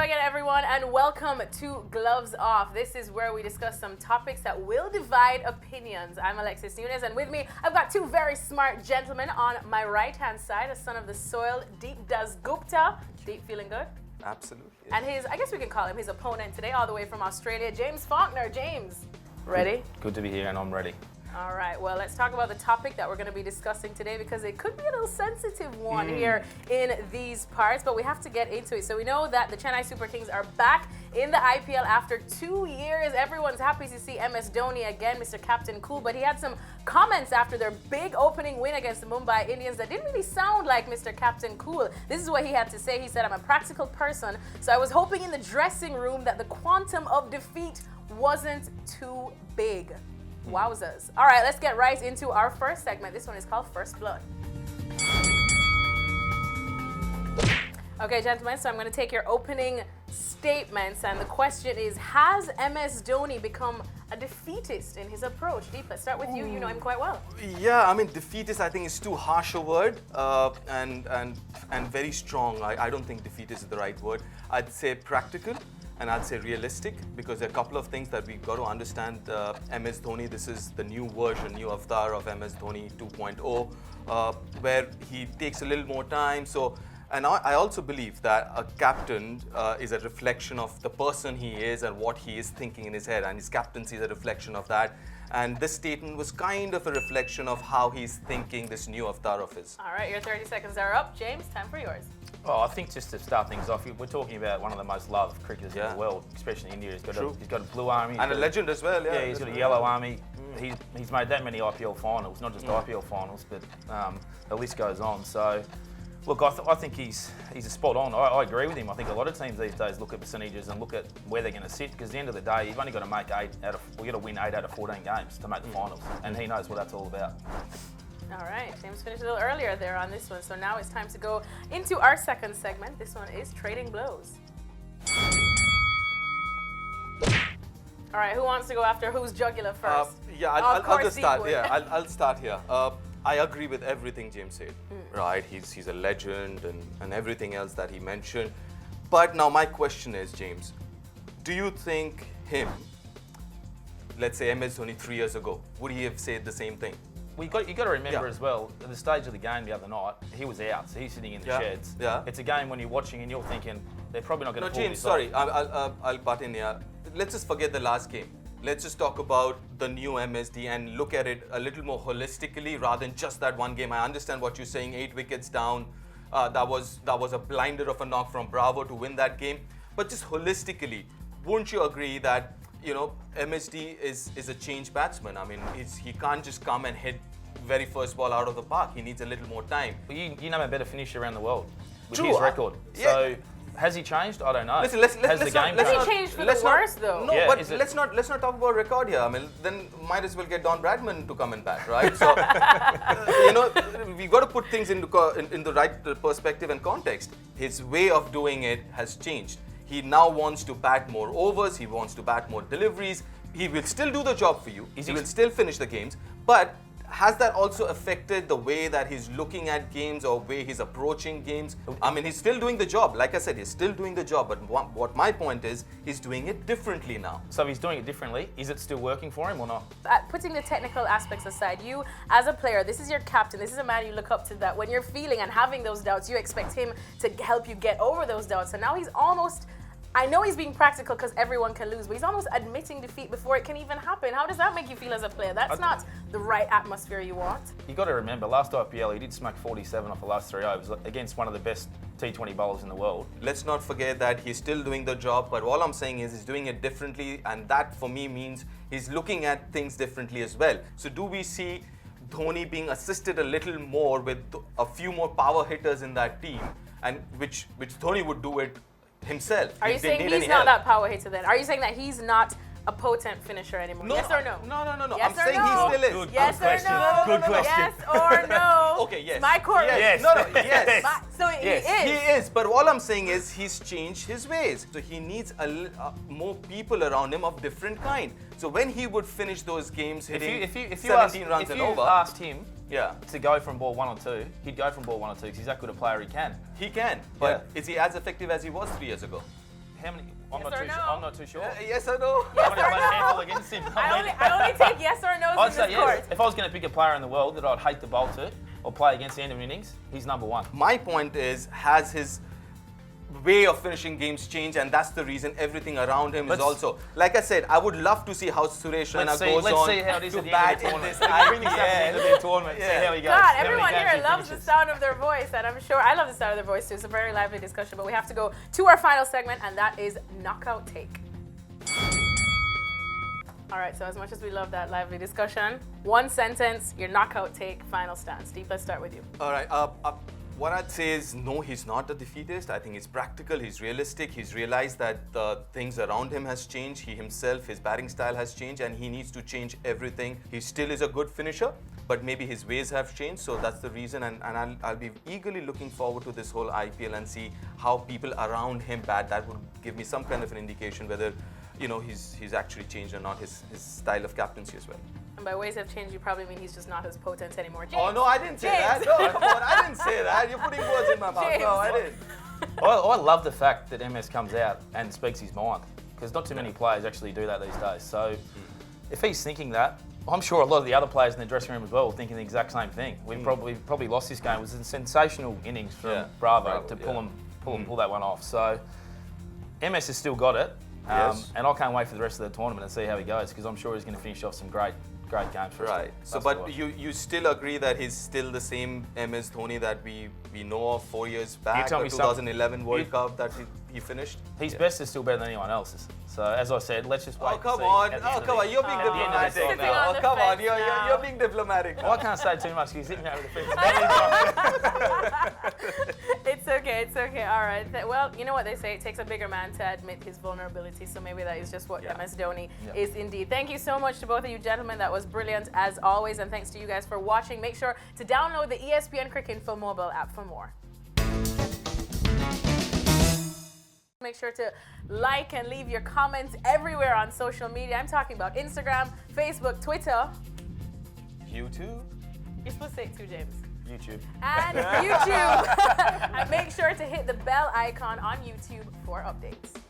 again, everyone, and welcome to Gloves Off. This is where we discuss some topics that will divide opinions. I'm Alexis Nunes, and with me, I've got two very smart gentlemen on my right-hand side, a son of the soil, Deep Dasgupta. Deep, feeling good? Absolutely. And I guess we can call him his opponent today, all the way from Australia, James Faulkner. James, ready? Good to be here, and I'm ready. All right, well, let's talk about the topic that we're going to be discussing today because it could be a little sensitive one here in these parts, but we have to get into it. So we know that the Chennai Super Kings are back in the IPL after 2 years. Everyone's happy to see MS Dhoni again, Mr. Captain Cool, but he had some comments after their big opening win against the Mumbai Indians that didn't really sound like Mr. Captain Cool. This is what he had to say. He said, "I'm a practical person, so I was hoping in the dressing room that the quantum of defeat wasn't too big." Wowzers. All right, let's get right into our first segment. This one is called First Blood. Okay, gentlemen, so I'm going to take your opening statements, and the question is, has MS Dhoni become a defeatist in his approach? Deep, let's start with you. You know him quite well. Yeah, I mean, defeatist I think is too harsh a word and very strong. I don't think defeatist is the right word. I'd say practical. And I'd say realistic, because there are a couple of things that we've got to understand. MS Dhoni, this is the new version, new avatar of MS Dhoni 2.0, where he takes a little more time. And I also believe that a captain is a reflection of the person he is and what he is thinking in his head, and his captaincy is a reflection of that. And this statement was kind of a reflection of how he's thinking, this new avatar of his. All right, your 30 seconds are up. James, time for yours. Well, I think just to start things off, we're talking about one of the most loved cricketers in the world, especially in India. He's got a blue army. And a legend as well, yeah. Yeah, he's got a yellow army. He's made that many IPL finals, not just IPL finals, but the list goes on. So, look, I think he's a spot on. I agree with him. I think a lot of teams these days look at percentages and look at where they're going to sit, because at the end of the day, you've only got to make we've got to win 8 out of 14 games to make the finals, and he knows what that's all about. All right, James finished a little earlier there on this one, so now it's time to go into our second segment. This one is Trading Blows. All right, who wants to go after whose jugular first? I'll just start. Yeah, I'll start here. I agree with everything James said. Right, he's a legend and everything else that he mentioned. But now my question is, James, do you think him, let's say MS Dhoni 3 years ago, would he have said the same thing? Well, you got to remember as well, at the stage of the game the other night, he was out, so he's sitting in the sheds. Yeah. It's a game when you're watching and you're thinking, they're probably not going to pull James, this sorry, off. I'll butt in here. Let's just forget the last game. Let's just talk about the new MSD and look at it a little more holistically rather than just that one game. I understand what you're saying, 8 wickets down. That was a blinder of a knock from Bravo to win that game. But just holistically, wouldn't you agree that, you know, MSD is a changed batsman? I mean, he can't just come and hit very first ball out of the park. He needs a little more time. Well, you know a better finisher around the world with True, his record. yeah. So has he changed? I don't know. Listen, Has he changed for the worse, though? No, Yeah, but let's not talk about record here. I mean, then might as well get Don Bradman to come and bat, right? So, you know, we've got to put things in the right perspective and context. His way of doing it has changed. He now wants to bat more overs. He wants to bat more deliveries. He will still do the job for you. He will still finish the games, but has that also affected the way that he's looking at games or way he's approaching games? I mean, he's still doing the job. Like I said, he's still doing the job. But what my point is, he's doing it differently now. So he's doing it differently. Is it still working for him or not? Putting the technical aspects aside, you as a player, this is your captain. This is a man you look up to, that when you're feeling and having those doubts, you expect him to help you get over those doubts. And now he's almost... I know he's being practical because everyone can lose, but he's almost admitting defeat before it can even happen. How does that make you feel as a player? That's not the right atmosphere you want. You got to remember, last IPL he did smack 47 off the last 3 overs against one of the best T20 bowlers in the world. Let's not forget that he's still doing the job, but all I'm saying is he's doing it differently, and that for me means he's looking at things differently as well. So do we see Dhoni being assisted a little more with a few more power hitters in that team, and which Dhoni would do it himself? Are you saying he's not that power hitter then? Are you saying that he's not a potent finisher anymore? No, yes or no? No. Yes I'm saying he still is. Yes or no? Good question. Yes or no? Okay, yes. It's my court. Yes. Yes. So he is. He is, but all I'm saying is he's changed his ways. So he needs more people around him of different kind. So when he would finish those games hitting 17 runs and over. If you asked him Yeah. To go from ball 1 or 2, he'd go from ball 1 or 2 because he's that good a player. He can. He can, but is he as effective as he was 3 years ago? How many? Yes I'm not too sure. Yes or no? I'm going to play a handful against him. I only take yes or no's I'd in say this yes. court. If I was going to pick a player in the world that I'd hate to bowl to or play against the end of an innings, he's number one. My point is, has his way of finishing games changed, and that's the reason everything around him is also. Like I said, I would love to see how Suresh Raina goes Let's on see how it is to at the end bat of the in tournament. this Bring this up at the end of IPL. their tournament. See how he goes. God, how many everyone games here he loves the finishes. sound of their voice, and I'm sure I love the sound of their voice too. It's a very lively discussion, but we have to go to our final segment, and that is knockout take. All right, so as much as we love that lively discussion, one sentence, your knockout take, final stand. Steve, let's start with you. All right. What I'd say is, no, he's not a defeatist. I think he's practical, he's realistic. He's realized that the things around him has changed. He himself, his batting style has changed, and he needs to change everything. He still is a good finisher, but maybe his ways have changed. So that's the reason, and I'll be eagerly looking forward to this whole IPL and see how people around him bat. That would give me some kind of an indication whether, you know, he's actually changed or not, his style of captaincy as well. And by ways have changed, you probably mean he's just not as potent anymore. James. Oh, no, I didn't say James. that. No, come on, I didn't say that. You're putting words in my mouth. James. No, I didn't. I love the fact that MS comes out and speaks his mind, because not too many players actually do that these days. So if he's thinking that, I'm sure a lot of the other players in the dressing room as well are thinking the exact same thing. We probably lost this game. It was a sensational innings from Bravo to pull that one off. So MS has still got it, Yes. and I can't wait for the rest of the tournament and see how he goes, because I'm sure he's going to finish off some great games for us. Right. So, but you still agree that he's still the same MS Dhoni that we know of 4 years back, tell the me 2011 World Cup that he finished? His best is still better than anyone else's. So as I said, let's just wait. Oh, to come see on. at the end Oh, of come the- on. You're being at the end of the diplomatic cycle. now. on Oh, the come on. fence You're now. you're being diplomatic Well, I now. can't say too much because he's sitting there with the fence. It's okay, it's okay. All right. Well, you know what they say, it takes a bigger man to admit his vulnerability, so maybe that is just what MS Dhoni is indeed. Thank you so much to both of you gentlemen. That was brilliant as always, and thanks to you guys for watching. Make sure to download the ESPN Cricinfo mobile app for more. Make sure to like and leave your comments everywhere on social media. I'm talking about Instagram, Facebook, Twitter. YouTube? You're supposed to say it too, James. YouTube. And YouTube. And make sure to hit the bell icon on YouTube for updates.